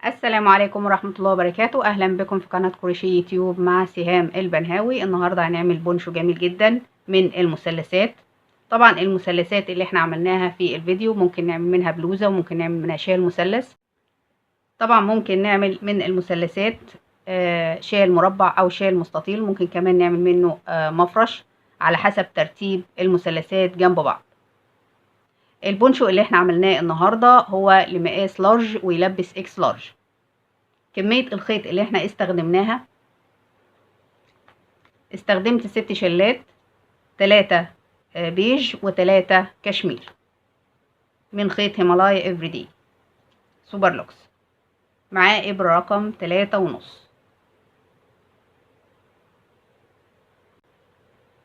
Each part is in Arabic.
السلام عليكم ورحمة الله وبركاته. أهلا بكم في قناة كروشيه يوتيوب مع سهام البنهاوي. النهاردة هنعمل بونشو جميل جدا من المثلثات. طبعا المثلثات اللي احنا عملناها في الفيديو ممكن نعمل منها بلوزة وممكن نعمل منها شال مثلث. طبعا ممكن نعمل من المثلثات شال مربع أو شال مستطيل، ممكن كمان نعمل منه مفرش على حسب ترتيب المثلثات جنب بعض. البونشو اللي احنا عملناه النهاردة هو لمقاس لارج ويلبس اكس لارج. كمية الخيط اللي احنا استخدمناها، استخدمت 6 شلات، 3 بيج و3 كشمير من خيط هيمالايا افريدي سوبر لوكس. معاه ابرة رقم 3.5.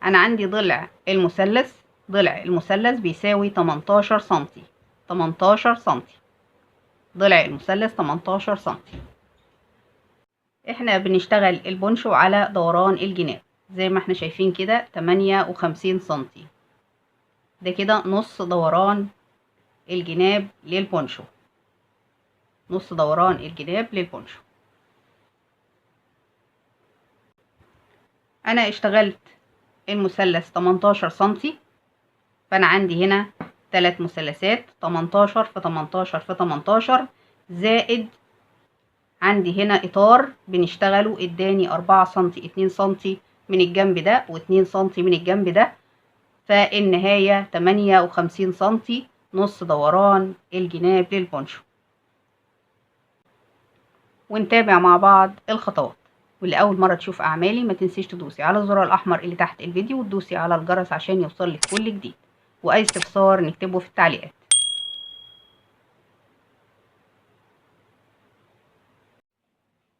انا عندي ضلع المثلث بيساوي 18 سنتي. 18 سنتي ضلع المثلث 18 سنتي. احنا بنشتغل البونشو على دوران الجناب زي ما احنا شايفين كده 58 سنتي. ده كده نص دوران الجناب للبونشو، نص دوران الجناب للبونشو. انا اشتغلت المثلث 18 سنتي، فانا عندي هنا 3 مثلثات 18 في 18 في 18 زائد عندي هنا اطار بنشتغله اداني 4 سنتي، 2 سنتي من الجنب ده و2 سنتي من الجنب ده، فالنهاية 58 سنتي نص دوران الجناب للبونشو. ونتابع مع بعض الخطوات. واللي اول مره تشوف اعمالي ما تنسيش تدوسي على الزرار الاحمر اللي تحت الفيديو وتدوسي على الجرس عشان يوصلك كل جديد، واي استفسار نكتبه في التعليقات.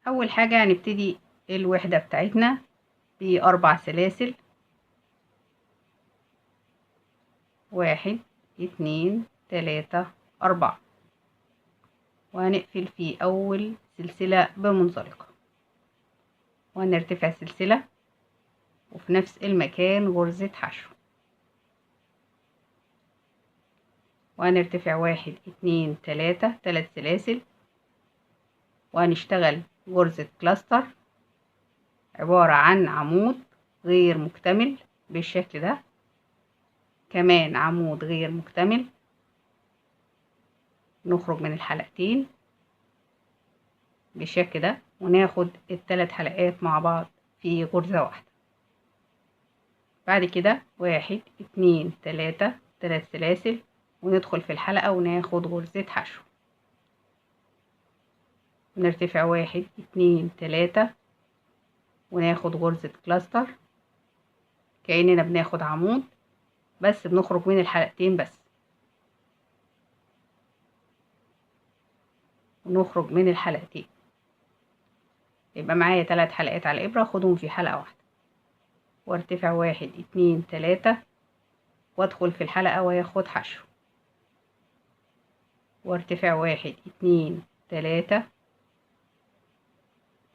اول حاجه هنبتدي الوحده بتاعتنا ب4 سلاسل، 1 2 3 4، وهنقفل في اول سلسله بمنزلقه، وهنرتفع سلسله وفي نفس المكان غرزه حشو، وهنرتفع 1 2 3 3 سلاسل، وهنشتغل غرزة كلاستر عبارة عن عمود غير مكتمل بالشكل ده، كمان عمود غير مكتمل. نخرج من الحلقتين بالشكل ده وناخد ال3 حلقات مع بعض في غرزة واحدة. بعد كده 1 2 3 3 سلاسل، وندخل في الحلقة وناخد غرزة حشو، نرتفع 1 2 3 وناخد غرزة كلاستر كأننا بناخد عمود، بس بنخرج من الحلقتين بس، ونخرج من الحلقتين. يبقى معايا 3 حلقات على الإبرة اخدهم في حلقة واحدة، وارتفع 1 2 3 وادخل في الحلقة واخد حشو، وارتفع 1 2 3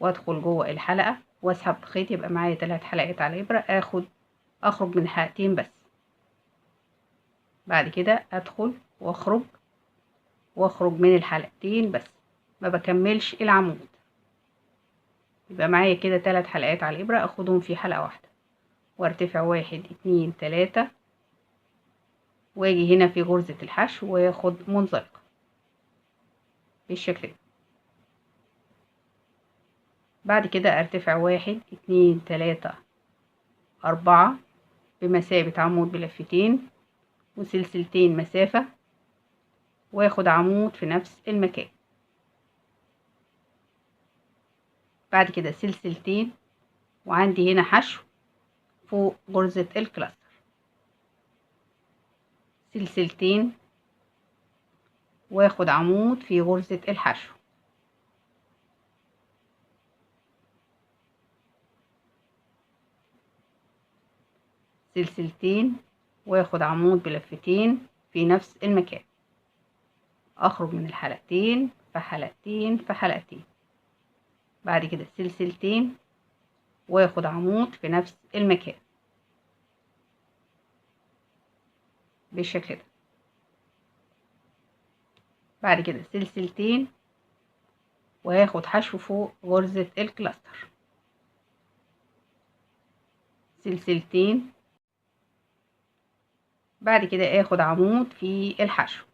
وادخل جوه الحلقة واسحب الخيط. يبقى معايا 3 حلقات على الإبرة اخرج من حلقتين بس. بعد كده ادخل واخرج من الحلقتين بس، ما بكملش العمود. يبقى معايا كده 3 حلقات على الإبرة اخدهم في حلقة واحدة، وارتفع 1 2 3 واجي هنا في غرزة الحشو واخد منزلقة بالشكل ده. بعد كده ارتفع 1 2 3 4 بمثابة عمود بلفتين وسلسلتين مسافة، واخد عمود في نفس المكان. بعد كده سلسلتين، وعندي هنا حشو فوق غرزة الكلاستر، سلسلتين واخد عمود في غرزة الحشو، سلسلتين واخد عمود بلفتين في نفس المكان. اخرج من الحلقتين في حلقتين في حلقتين. بعد كده سلسلتين واخد عمود في نفس المكان بالشكل ده. بعد كده سلسلتين وهاخد حشو فوق غرزة الكلاستر، سلسلتين. بعد كده اخد عمود في الحشو،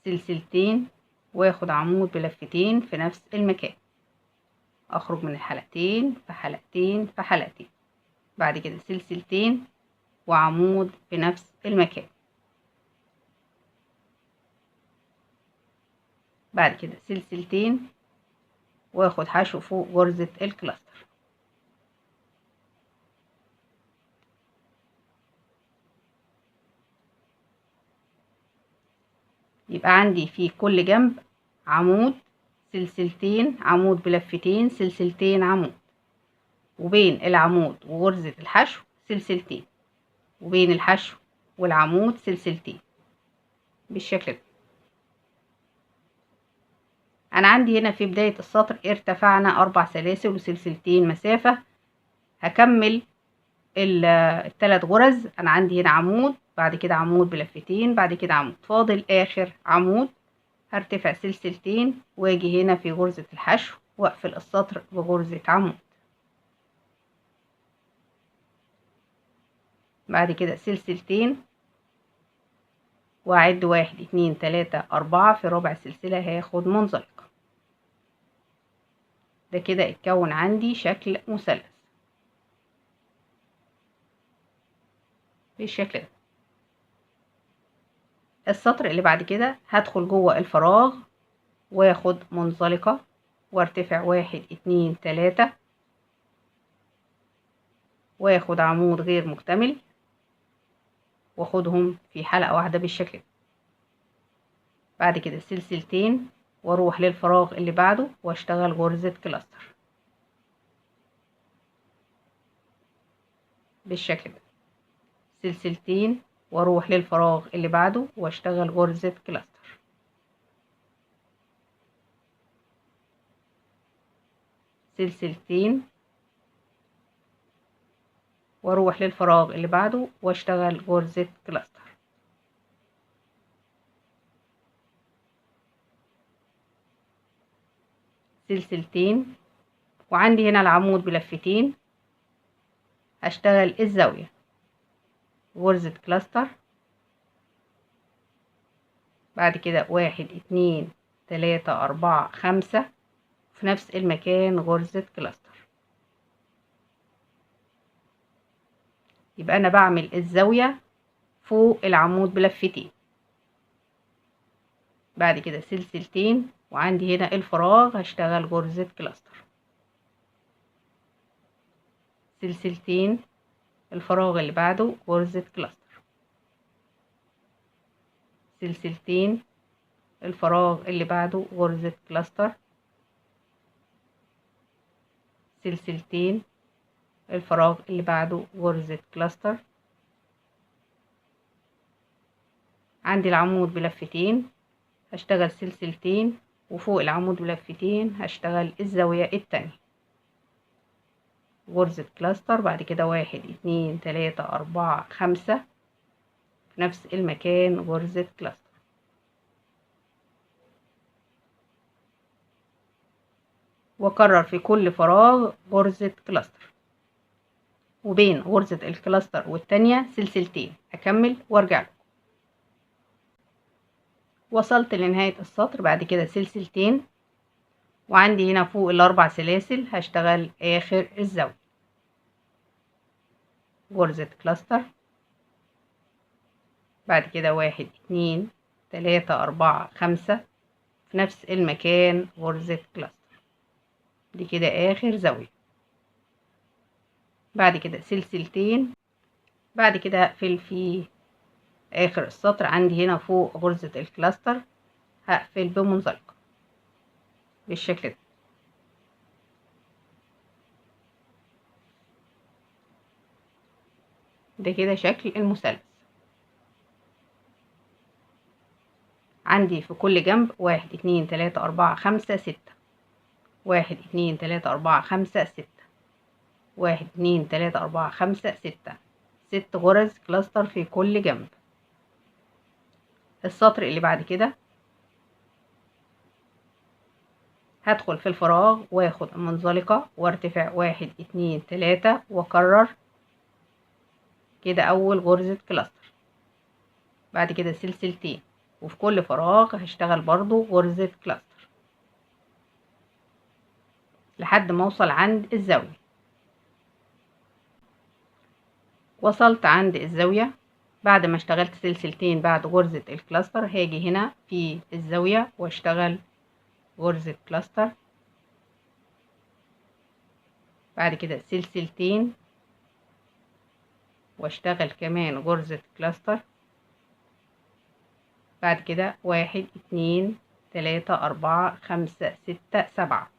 سلسلتين، واخد عمود بلفتين في نفس المكان، اخرج من الحلقتين في حلقتين في حلقتين. بعد كده سلسلتين وعمود في نفس المكان. بعد كده سلسلتين واخد حشو فوق غرزة الكلاستر، يبقى عندي في كل جنب عمود، سلسلتين، عمود بلفتين، سلسلتين، عمود، وبين العمود وغرزة الحشو سلسلتين، وبين الحشو والعمود سلسلتين بالشكل ده. انا عندي هنا في بداية السطر ارتفعنا 4 سلاسل وسلسلتين مسافة. هكمل الثلاث غرز. انا عندي هنا عمود، بعد كده عمود بلفتين، بعد كده عمود، فاضل اخر عمود. هرتفع سلسلتين واجي هنا في غرزة الحشو واقفل السطر بغرزة عمود. بعد كده سلسلتين واعد 1 2 3 4 في ربع سلسلة هاخد منزلقة. ده كده اتكون عندي شكل مثلث بالشكل ده. السطر اللي بعد كده هدخل جوه الفراغ واخد منزلقة وارتفع 1 2 3 واخد عمود غير مكتمل واخدهم في حلقة واحدة بالشكل ده. بعد كده سلسلتين واروح للفراغ اللي بعده واشتغل غرزة كلاستر بالشكل ده، سلسلتين واروح للفراغ اللي بعده واشتغل غرزة كلاستر، سلسلتين واروح للفراغ اللي بعده واشتغل غرزة كلاستر، سلسلتين، وعندي هنا العمود بلفتين هشتغل الزاوية غرزة كلاستر. بعد كده 1 2 3 4 5 في نفس المكان غرزة كلاستر. يبقى انا بعمل الزاوية فوق العمود بلفتين. بعد كده سلسلتين وعندي هنا الفراغ هشتغل غرزة كلاستر، سلسلتين، الفراغ اللي بعده غرزة كلاستر، سلسلتين، الفراغ اللي بعده غرزة كلاستر، سلسلتين، الفراغ اللي بعده غرزة كلاستر. عندي العمود بلفتين هشتغل سلسلتين وفوق العمود بلفتين هشتغل الزاوية التانية غرزة كلاستر. بعد كده 1 2 3 4 5 في نفس المكان غرزة كلاستر، واكرر في كل فراغ غرزة كلاستر، وبين غرزة الكلاستر والتانية سلسلتين. اكمل وارجع لكم. وصلت لنهاية السطر. بعد كده سلسلتين وعندي هنا فوق ال4 سلاسل هشتغل اخر الزاوية غرزة كلاستر. بعد كده 1 2 3 4 5 في نفس المكان غرزة كلاستر. دي كده اخر زاوية. بعد كده سلسلتين. بعد كده هقفل في اخر السطر. عندي هنا فوق غرزة الكلاستر هقفل بمنزلقة بالشكل ده. ده كده شكل المثلث. عندي في كل جنب 1 2 3 4 5 6، 1 2 3 4 5 6، 1 2 3 4 5 6، 6 غرز كلاستر في كل جنب. السطر اللي بعد كده هدخل في الفراغ واخد منزلقة وارتفع 1 2 3 واكرر كده اول غرزة كلاستر. بعد كده سلسلتين، وفي كل فراغ هشتغل برضو غرزة كلاستر لحد ما اوصل عند الزاوية. وصلت عند الزاوية، بعد ما اشتغلت سلسلتين بعد غرزة الكلاستر هاجي هنا في الزاوية واشتغل غرزة كلاستر. بعد كده سلسلتين واشتغل كمان غرزة كلاستر. بعد كده 1 2 3 4 5 6 7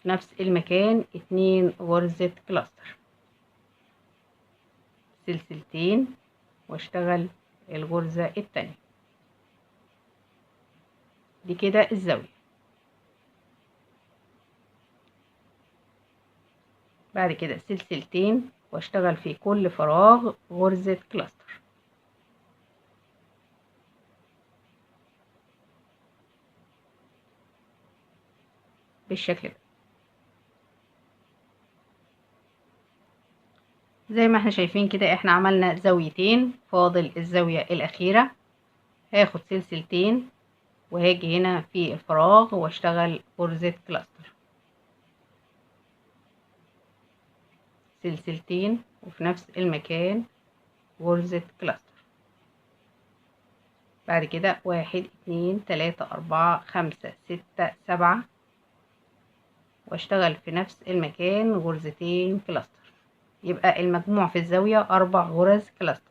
في نفس المكان 2 غرزة كلاستر، سلسلتين واشتغل الغرزة التانية. دي كده الزاوية. بعد كده سلسلتين واشتغل في كل فراغ غرزة كلاستر بالشكل ده. زي ما احنا شايفين كده احنا عملنا زاويتين، فاضل الزاوية الأخيرة. هاخد سلسلتين وهاجي هنا في الفراغ واشتغل غرزة كلاستر، سلسلتين وفي نفس المكان غرزة كلاستر. بعد كده 1 2 3 4 5 6 7 واشتغل في نفس المكان غرزتين كلاستر. يبقى المجموع في الزاوية 4 غرز كلاستر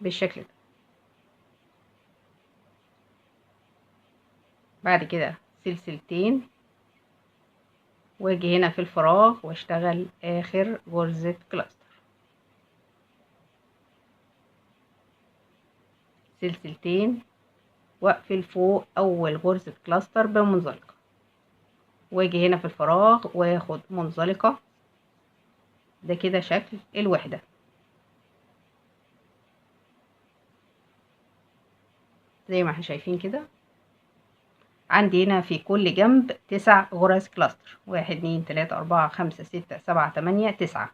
بالشكل ده. بعد كده سلسلتين واجي هنا في الفراغ واشتغل اخر غرزة كلاستر، سلسلتين واقفل فوق اول غرزة كلاستر بمنزلقة، واجي هنا في الفراغ واخد منزلقة. ده كده شكل الوحدة. زي ما احنا شايفين كده عندي هنا في كل جنب 9 غرز كلاستر، 1 2 3 4 5 6 7 8 9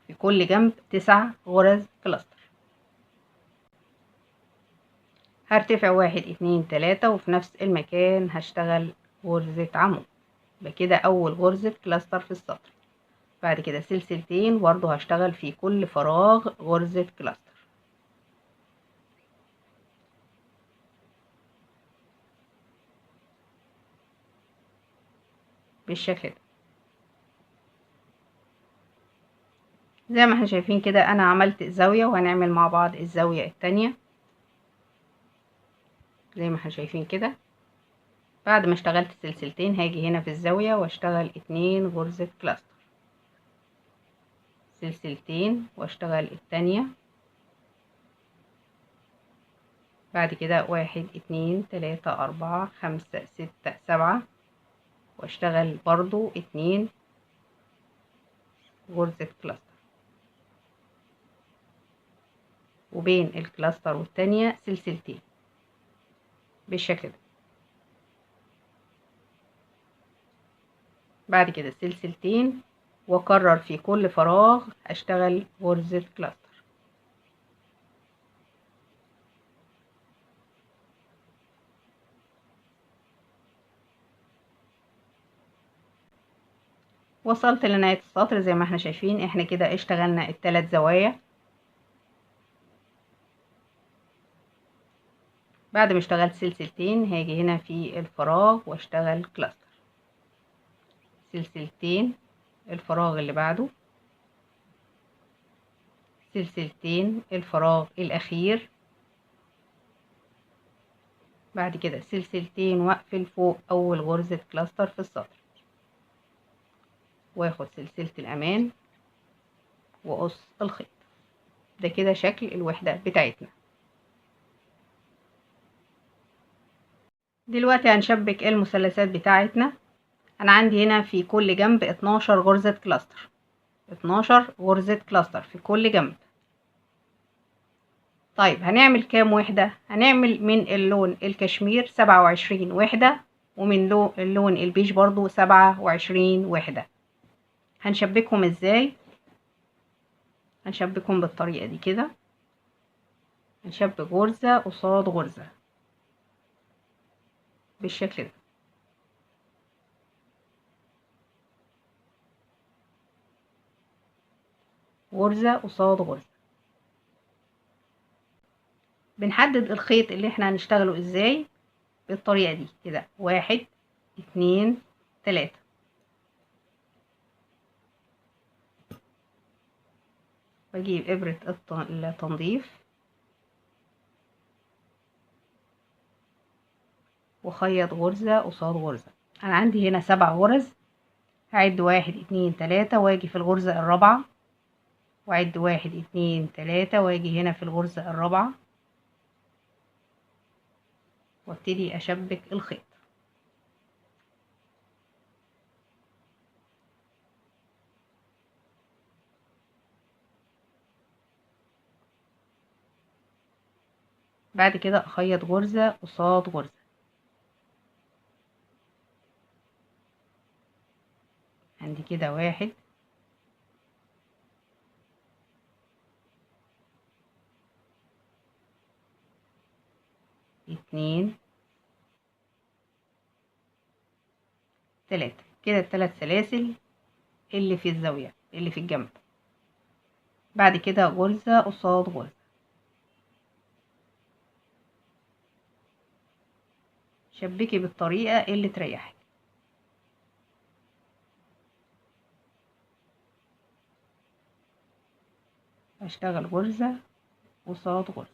في كل جنب 9 غرز كلاستر. هرتفع 1 2 3 وفي نفس المكان هشتغل غرزة عمود. بكده اول غرزة كلاستر في السطر. بعد كده سلسلتين برضو هشتغل في كل فراغ غرزة كلاستر بالشكل ده. زي ما احنا شايفين كده انا عملت زاوية وهنعمل مع بعض الزاوية التانية. زي ما احنا شايفين كده بعد ما اشتغلت سلسلتين هاجي هنا في الزاوية واشتغل 2 غرزة كلاستر، سلسلتين واشتغل التانية. بعد كده 1 2 3 4 5 6 7 واشتغل برضو 2 غرزة كلاستر، وبين الكلاستر والتانية سلسلتين بالشكل ده. بعد كده سلسلتين واكرر في كل فراغ اشتغل غرزة كلاستر. وصلت لنهاية السطر. زي ما احنا شايفين احنا كده اشتغلنا الثلاث زوايا. بعد ما اشتغلت سلسلتين هاجي هنا في الفراغ واشتغل كلاستر، سلسلتين الفراغ اللي بعده، سلسلتين الفراغ الاخير. بعد كده سلسلتين واقفل فوق اول غرزة كلاستر في السطر، واخد سلسلة الامان واقص الخيط. ده كده شكل الوحدة بتاعتنا. دلوقتي هنشبك المثلثات بتاعتنا. انا عندي هنا في كل جنب 12 غرزة كلاستر، 12 غرزة كلاستر في كل جنب. طيب هنعمل كام وحدة؟ هنعمل من اللون الكشمير 27 وحدة، ومن اللون البيج برضو 27 وحدة. هنشبكهم ازاي؟ هنشبكهم بالطريقة دي كده، هنشبك غرزة قصاد غرزة بالشكل ده. غرزة قصاد غرزة. بنحدد الخيط اللي احنا هنشتغله ازاي بالطريقة دي كده، 1 2 3. بجيب إبرة التنظيف وخيط غرزة قصاد غرزة. أنا عندي هنا 7 غرز، هعد 1 2 3 واجي في الغرزة الرابعة، وأعد 1 2 3 واجي هنا في الغرزة الرابعة، وابتدي أشبك الخيط. بعد كده أخيط غرزة قصاد غرزة. عندي كده 1 2 3. كده ال3 سلاسل اللي في الزاوية اللي في الجنب. بعد كده غرزة قصاد غرزة. شبكي بالطريقة اللي تريحك. أشتغل غرزة قصاد غرزة،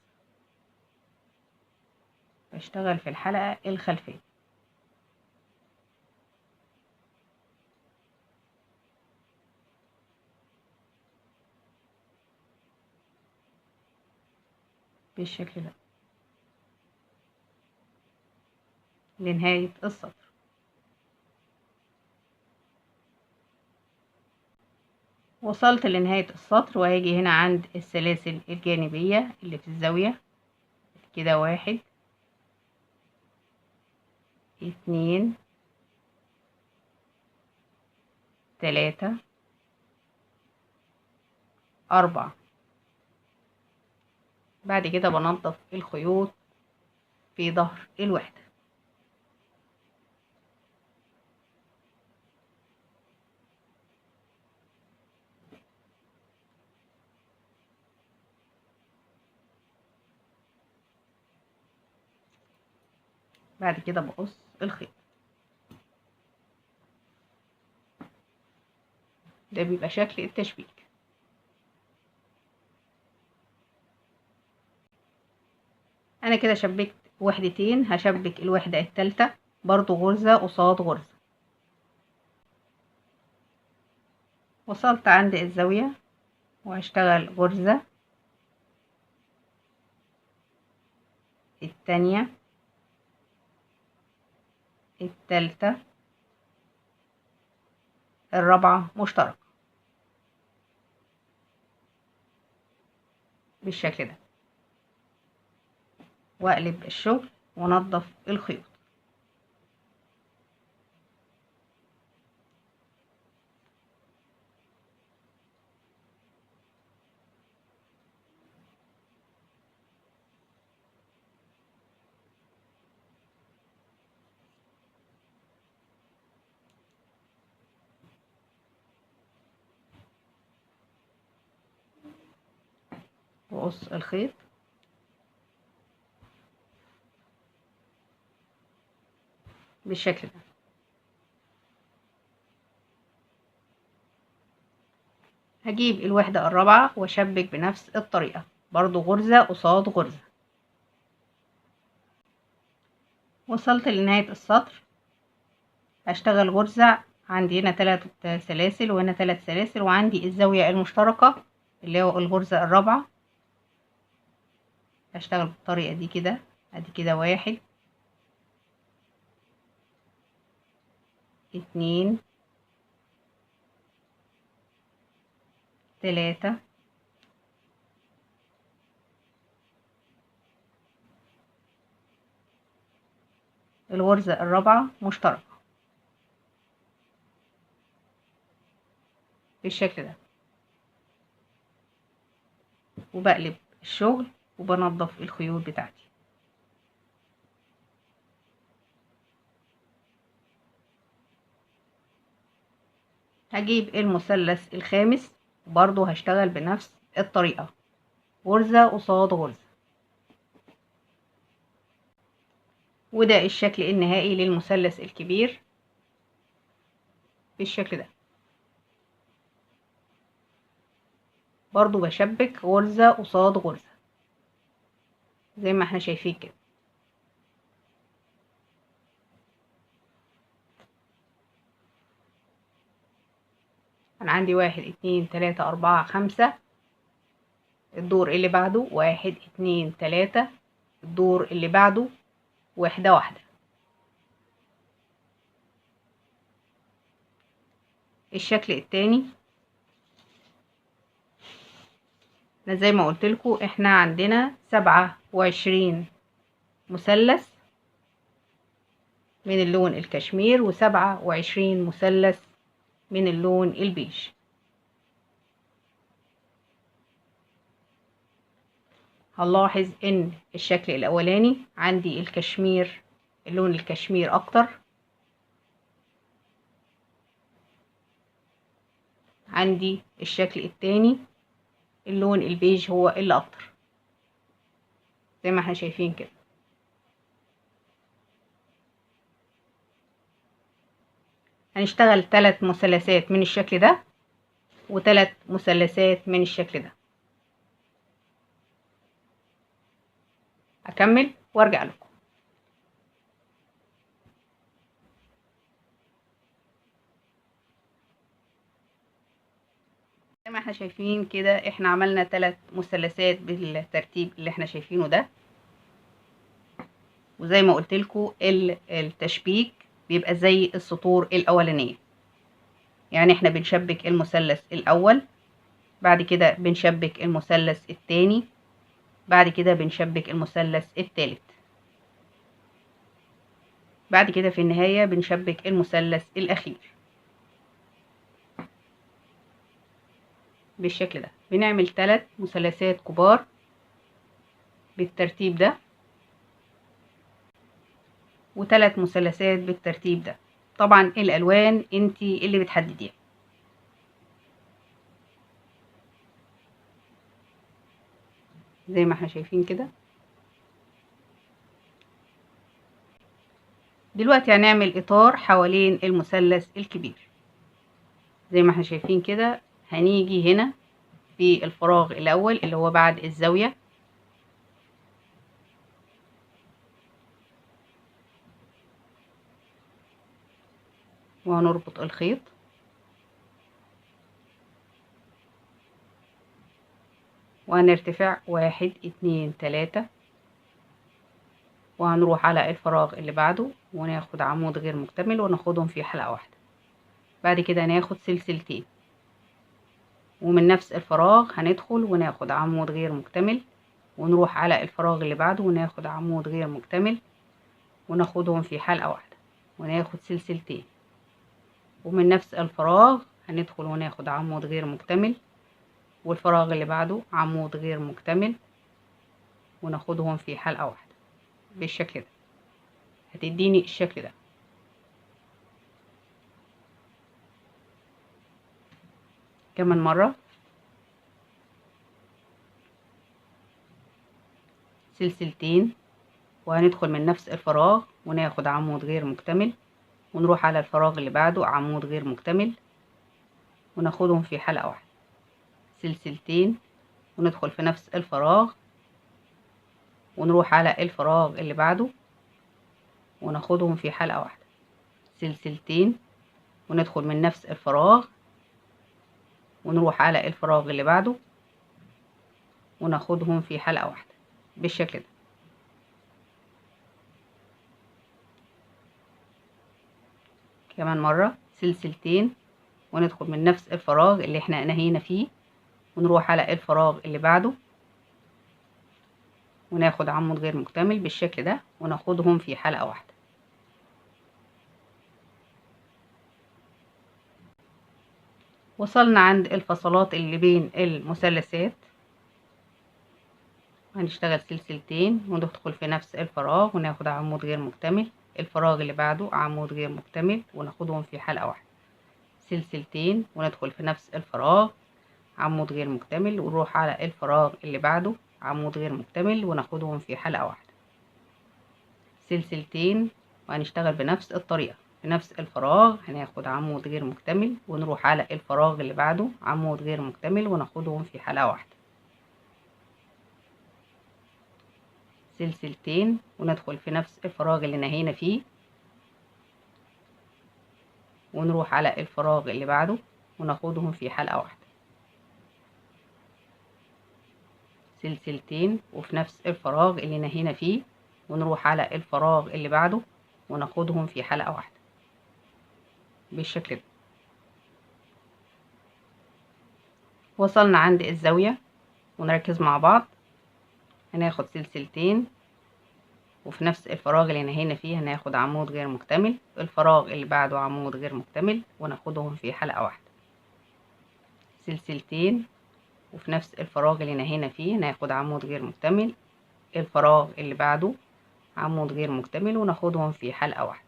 بشتغل في الحلقة الخلفية. بالشكل ده لنهاية السطر. وصلت لنهاية السطر، وهاجي هنا عند السلاسل الجانبية اللي في الزاوية كده، 1 2 3 4. بعد كده بنضف الخيوط في ظهر الوحدة. بعد كده بقص الخيط. ده بيبقى شكل التشبيك. انا كده شبكت وحدتين، هشبك الوحدة التالتة برضو غرزة قصاد غرزة. وصلت عند الزاوية وهشتغل غرزة، التانية، التالتة، الرابعة مشتركة بالشكل ده، واقلب الشغل ونضف الخيوط. وقص الخيط بالشكل ده. هجيب الوحدة الرابعة واشبك بنفس الطريقة برضو غرزة قصاد غرزة. وصلت لنهاية السطر، هشتغل غرزة. عندي هنا 3 سلاسل وهنا 3 سلاسل، وعندي الزاوية المشتركة اللي هو الغرزة الرابعة. هشتغل بالطريقة دي كده، ادي كده 1 2 3 الغرزة الرابعة مشتركة بالشكل ده، وبقلب الشغل وبنضف الخيوط بتاعتي. هجيب المثلث الخامس برضو هشتغل بنفس الطريقة، غرزة قصاد غرزة، وده الشكل النهائي للمثلث الكبير بالشكل ده. برضو بشبك غرزة قصاد غرزة زي ما احنا شايفين كده. انا عندي 1 2 3 4 5، الدور اللي بعده 1 2 3، الدور اللي بعده واحدة واحدة. الشكل التاني زي ما قلت لكم احنا عندنا 27 مثلث من اللون الكشمير و27 مثلث من اللون البيج. هنلاحظ ان الشكل الاولاني عندي الكشمير، اللون الكشمير اكتر، عندي الشكل التاني اللون البيج هو اللي اكتر زي ما احنا شايفين كده. هنشتغل 3 مثلثات من الشكل ده و3 مثلثات من الشكل ده. اكمل وارجع لكم. زي ما احنا شايفين كده احنا عملنا 3 مثلثات بالترتيب اللي احنا شايفينه ده، وزي ما قلت لكم التشبيك بيبقى زي السطور الاولانيه، يعني احنا بنشبك المثلث الاول، بعد كده بنشبك المثلث الثاني، بعد كده بنشبك المثلث الثالث، بعد كده في النهايه بنشبك المثلث الاخير بالشكل ده. بنعمل 3 مثلثات كبار بالترتيب ده و3 مثلثات بالترتيب ده. طبعا الالوان انتي اللي بتحدديها. زي ما احنا شايفين كده. دلوقتي هنعمل اطار حوالين المثلث الكبير زي ما احنا شايفين كده. هنيجي هنا في الفراغ الاول اللي هو بعد الزاوية، وهنربط الخيط وهنرتفع 1 2 3، وهنروح على الفراغ اللي بعده وناخد عمود غير مكتمل وناخدهم في حلقة واحدة. بعد كده ناخد سلسلتين، ومن نفس الفراغ هندخل وناخد عمود غير مكتمل ونروح على الفراغ اللي بعده وناخد عمود غير مكتمل وناخدهم في حلقة واحدة وناخد سلسلتين، ومن نفس الفراغ هندخل وناخد عمود غير مكتمل والفراغ اللي بعده عمود غير مكتمل وناخدهم في حلقة واحدة بالشكل ده. هتديني الشكل ده. كمان مرة سلسلتين، وهندخل من نفس الفراغ وناخد عمود غير مكتمل ونروح على الفراغ اللي بعده عمود غير مكتمل وناخدهم في حلقة واحدة، سلسلتين، وندخل في نفس الفراغ ونروح على الفراغ اللي بعده وناخدهم في حلقة واحدة، سلسلتين، وندخل من نفس الفراغ ونروح على الفراغ اللي بعده وناخدهم في حلقة واحدة بالشكل ده. كمان مرة سلسلتين، وندخل من نفس الفراغ اللي احنا نهينا فيه ونروح على الفراغ اللي بعده وناخد عمود غير مكتمل بالشكل ده وناخدهم في حلقة واحدة. وصلنا عند الفصلات اللي بين المثلثات، هنشتغل سلسلتين وندخل في نفس الفراغ وناخد عمود غير مكتمل، الفراغ اللي بعده عمود غير مكتمل وناخدهم في حلقة واحدة، سلسلتين وندخل في نفس الفراغ، عمود غير مكتمل ونروح على الفراغ اللي بعده عمود غير مكتمل وناخدهم في حلقة واحدة، سلسلتين، وهنشتغل بنفس الطريقة في نفس الفراغ، هناخد عمود غير مكتمل ونروح على الفراغ اللي بعده عمود غير مكتمل وناخدهم في حلقة واحدة، سلسلتين وندخل في نفس الفراغ اللي نهينا فيه ونروح على الفراغ اللي بعده وناخدهم في حلقة واحدة، سلسلتين وفي نفس الفراغ اللي نهينا فيه ونروح على الفراغ اللي بعده وناخدهم في حلقة واحدة بالشكل ده. وصلنا عند الزاوية ونركز مع بعض، هناخد سلسلتين وفي نفس الفراغ اللي نهينا فيه هناخد عمود غير مكتمل، الفراغ اللي بعده عمود غير مكتمل وناخدهم في حلقة واحدة، سلسلتين وفي نفس الفراغ اللي نهينا فيه هناخد عمود غير مكتمل، الفراغ اللي بعده عمود غير مكتمل وناخدهم في حلقة واحدة.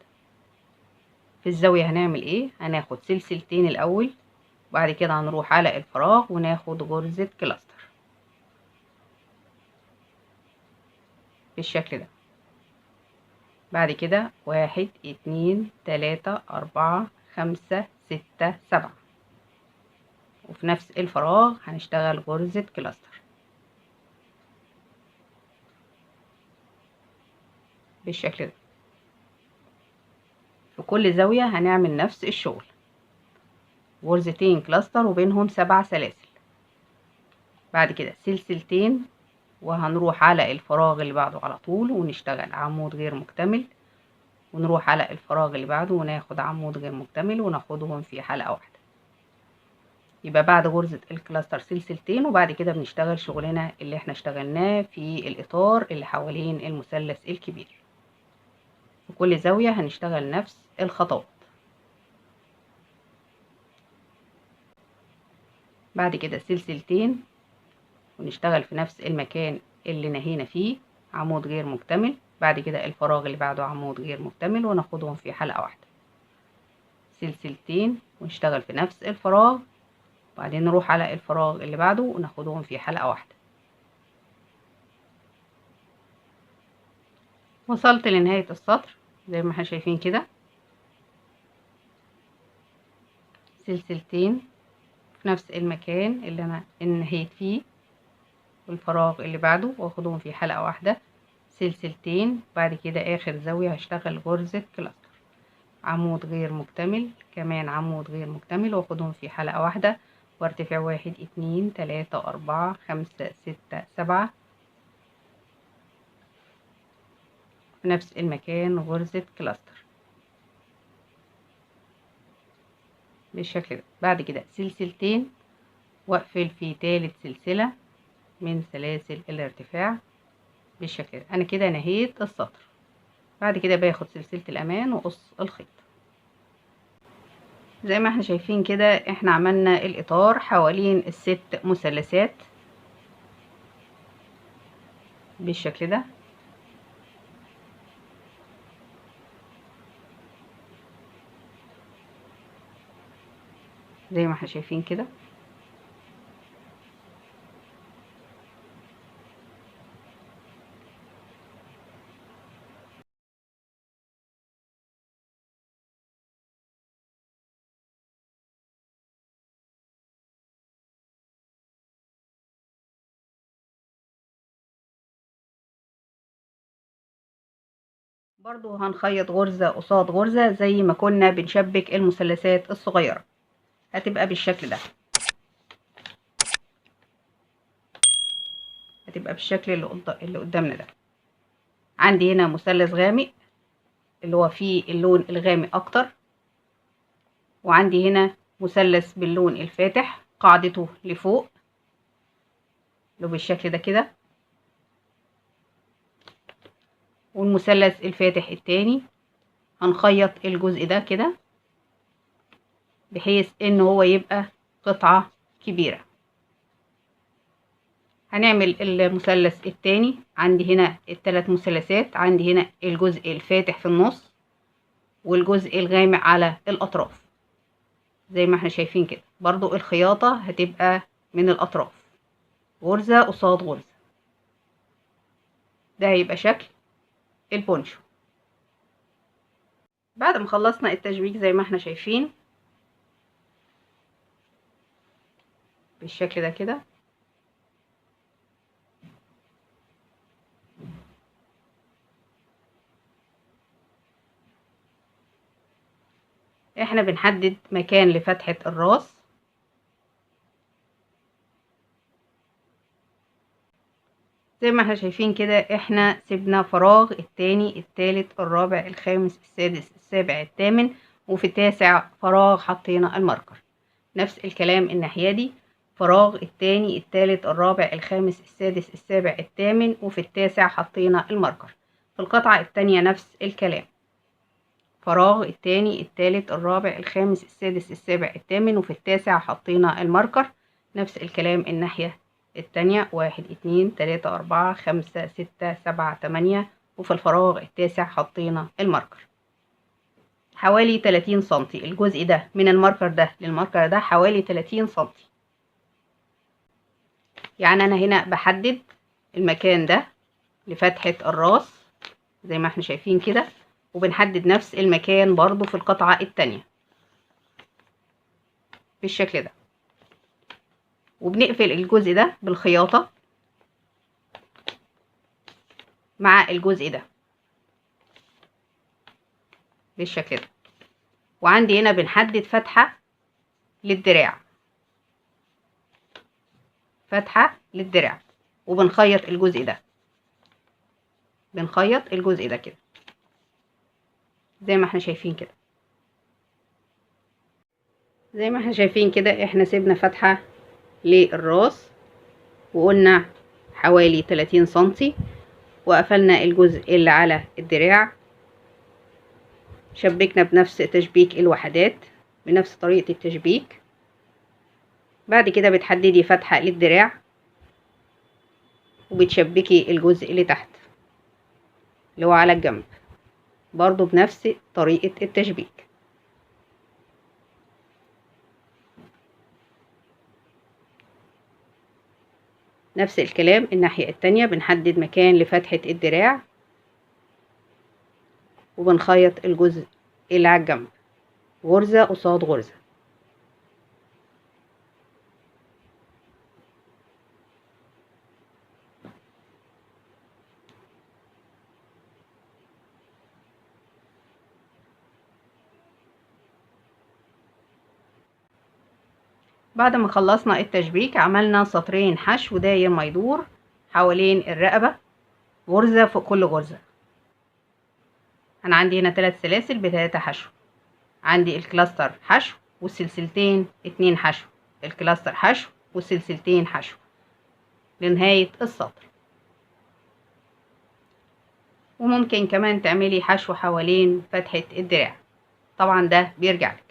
في الزاوية هنعمل ايه؟ هناخد سلسلتين الاول وبعد كده هنروح على الفراغ وناخد غرزة كلاستر بالشكل ده. بعد كده 1 2 3 4 5 6 7 وفي نفس الفراغ هنشتغل غرزة كلاستر بالشكل ده. في كل زاوية هنعمل نفس الشغل، غرزتين كلاستر وبينهم 7 سلاسل، بعد كده سلسلتين وهنروح على الفراغ اللي بعده على طول ونشتغل عمود غير مكتمل ونروح على الفراغ اللي بعده وناخد عمود غير مكتمل وناخدهم في حلقة واحدة. يبقى بعد غرزة الكلاستر سلسلتين وبعد كده بنشتغل شغلنا اللي احنا اشتغلناه في الإطار اللي حوالين المثلث الكبير. في كل زاوية هنشتغل نفس الخطوات. بعد كده سلسلتين ونشتغل في نفس المكان اللي نهينا فيه عمود غير مكتمل، بعد كده الفراغ اللي بعده عمود غير مكتمل وناخدهم في حلقة واحدة، سلسلتين ونشتغل في نفس الفراغ وبعدين نروح على الفراغ اللي بعده وناخدهم في حلقة واحدة. وصلت لنهاية السطر زي ما احنا شايفين كده، سلسلتين في نفس المكان اللي انا انهيت فيه والفراغ اللي بعده واخدهم في حلقة واحدة، سلسلتين، بعد كده اخر زاوية هشتغل غرزة كلاستر، عمود غير مكتمل، كمان عمود غير مكتمل واخدهم في حلقة واحدة وارتفع 1 2 3 4 5 6 7 في نفس المكان غرزة كلاستر بالشكل ده. بعد كده سلسلتين واقفل في تالت سلسلة من سلاسل الارتفاع بالشكل ده. انا كده نهيت السطر. بعد كده باخد سلسلة الامان واقص الخيط زي ما احنا شايفين كده. احنا عملنا الاطار حوالين الست مثلثات بالشكل ده. زي ما احنا شايفين كده. برضو هنخيط غرزة قصاد غرزة زي ما كنا بنشبك المثلثات الصغيرة، هتبقى بالشكل ده، هتبقى بالشكل اللي قدامنا ده. عندي هنا مثلث غامق اللي هو فيه اللون الغامق اكتر، وعندي هنا مثلث باللون الفاتح قاعدته لفوق اللي بالشكل ده كده، والمثلث الفاتح التاني هنخيط الجزء ده كده بحيث ان هو يبقى قطعة كبيرة. هنعمل المثلث التاني. عندي هنا الثلاث مثلثات، عندي هنا الجزء الفاتح في النص والجزء الغامق على الأطراف زي ما احنا شايفين كده. برضو الخياطة هتبقى من الأطراف، غرزة قصاد غرزة. ده هيبقى شكل البونشو. بعد ما خلصنا التشبيك زي ما احنا شايفين بالشكل ده كده، احنا بنحدد مكان لفتحة الراس. زي ما احنا شايفين كده احنا سيبنا فراغ التاني التالت الرابع الخامس السادس السابع الثامن، وفي التاسع فراغ حطينا الماركر. نفس الكلام الناحية دي، فراغ التاني التالت الرابع الخامس السادس السابع الثامن، وفي التاسع حطينا الماركر. في القطعة التانية نفس الكلام، فراغ التاني التالت الرابع الخامس السادس السابع الثامن، وفي التاسع حطينا الماركر. نفس الكلام الناحية التانية، 1 2 3 4 5 6 7 8، وفي الفراغ التاسع حطينا الماركر. حوالي 30 سنتي الجزء ده من الماركر ده للماركر ده، حوالي 30 سنتي. يعني انا هنا بحدد المكان ده لفتحة الراس زي ما احنا شايفين كده، وبنحدد نفس المكان برضو في القطعة التانية بالشكل ده، وبنقفل الجزء ده بالخياطة مع الجزء ده بالشكل ده. وعندي هنا بنحدد فتحة للدراع، فتحة للدراع، وبنخيط الجزء ده، بنخيط الجزء ده كده زي ما احنا شايفين كده. زي ما احنا شايفين كده احنا سيبنا فتحة للراس وقلنا حوالي 30 سنتي، وقفلنا الجزء اللي على الدراع، شبكنا بنفس تشبيك الوحدات بنفس طريقة التشبيك. بعد كده بتحددي فتحة للدراع وبتشبكي الجزء اللي تحت اللي هو على الجنب برضو بنفس طريقة التشبيك. نفس الكلام الناحية التانية، بنحدد مكان لفتحة الدراع وبنخيط الجزء اللي على الجنب غرزة قصاد غرزة. بعد ما خلصنا التشبيك عملنا سطرين حشو داير ما يدور حوالين الرقبة، غرزة فوق كل غرزة. انا عندي هنا 3 سلاسل ب3 حشو، عندي الكلاستر حشو والسلسلتين 2 حشو، الكلاستر حشو والسلسلتين حشو لنهاية السطر. وممكن كمان تعملي حشو حوالين فتحة الدراع، طبعا ده بيرجع لك.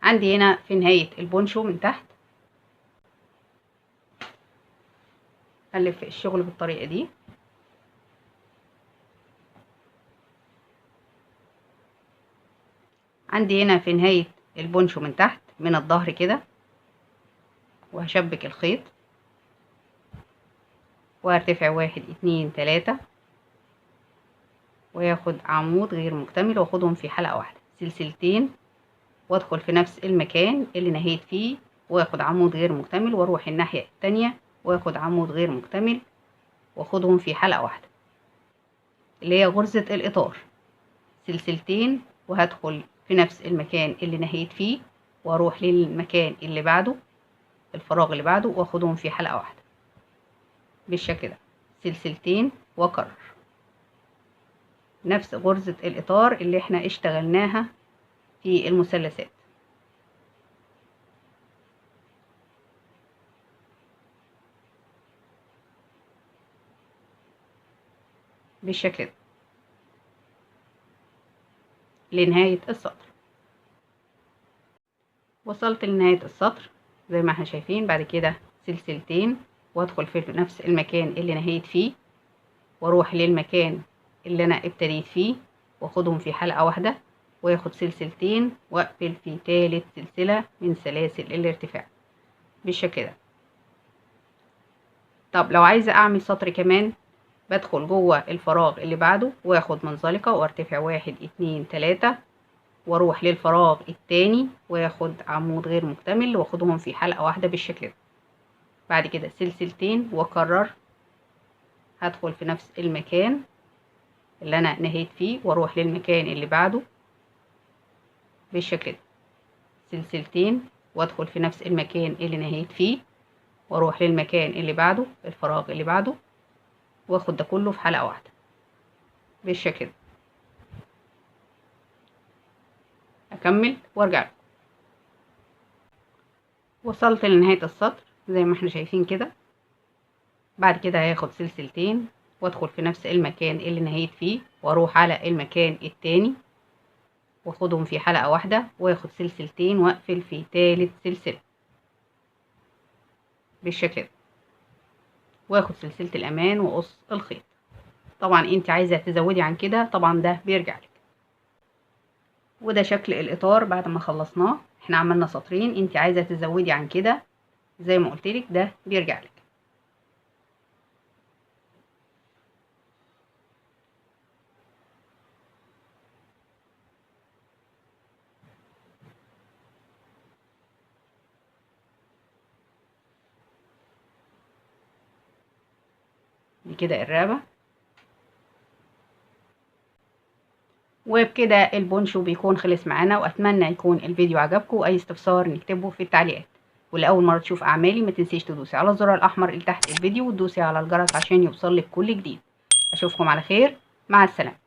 عندي هنا في نهاية البونشو من تحت هلف الشغل بالطريقة دي. عندي هنا في نهاية البونشو من تحت من الظهر كده، وهشبك الخيط وهرتفع 1 2 3 وياخد عمود غير مكتمل واخدهم في حلقة واحدة، سلسلتين وادخل في نفس المكان اللي نهيت فيه واخد عمود غير مكتمل، واروح الناحية التانية واخد عمود غير مكتمل واخدهم في حلقة واحدة اللي هي غرزة الإطار، سلسلتين وهدخل في نفس المكان اللي نهيت فيه واروح للمكان اللي بعده الفراغ اللي بعده واخدهم في حلقة واحدة بالشكل ده، سلسلتين واكرر نفس غرزة الإطار اللي احنا اشتغلناها في المثلثات. بالشكل ده لنهاية السطر. وصلت لنهاية السطر زي ما احنا شايفين. بعد كده سلسلتين وادخل في نفس المكان اللي نهيت فيه، واروح للمكان اللي انا ابتديت فيه واخدهم في حلقة واحدة، واخد سلسلتين واقفل في تالت سلسلة من سلاسل الارتفاع بالشكل ده. طب لو عايزة اعمل سطر كمان، بدخل جوه الفراغ اللي بعده واخد منزلقة وارتفع 1 2 3، واروح للفراغ التاني واخد عمود غير مكتمل واخدهم في حلقة واحدة بالشكل ده. بعد كده سلسلتين واكرر، هدخل في نفس المكان اللي انا نهيت فيه واروح للمكان اللي بعده بالشكل ده، سلسلتين وادخل في نفس المكان اللي نهيت فيه واروح للمكان اللي بعده الفراغ اللي بعده، واخد ده كله في حلقة واحدة بالشكل ده. اكمل وارجع لكم. وصلت لنهاية السطر زي ما احنا شايفين كده. بعد كده هاخد سلسلتين وادخل في نفس المكان اللي نهيت فيه واروح على المكان التاني واخدهم في حلقة واحدة، واخد سلسلتين واقفل في تالت سلسلة بالشكل ده، واخد سلسلة الامان واقص الخيط. طبعا انت عايزة تزودي عن كده طبعا ده بيرجع لك. وده شكل الاطار بعد ما خلصناه. احنا عملنا سطرين، انت عايزة تزودي عن كده زي ما قلتلك ده بيرجع لك. دي كده الرقبة. وبكده البونشو بيكون خلص معانا، واتمنى يكون الفيديو عجبكم. واي استفسار نكتبه في التعليقات. ولأول مرة تشوف اعمالي ما تنسيش تدوسي على الزرار الاحمر اللي تحت الفيديو وتدوسي على الجرس عشان يوصلك كل جديد. اشوفكم على خير، مع السلامة.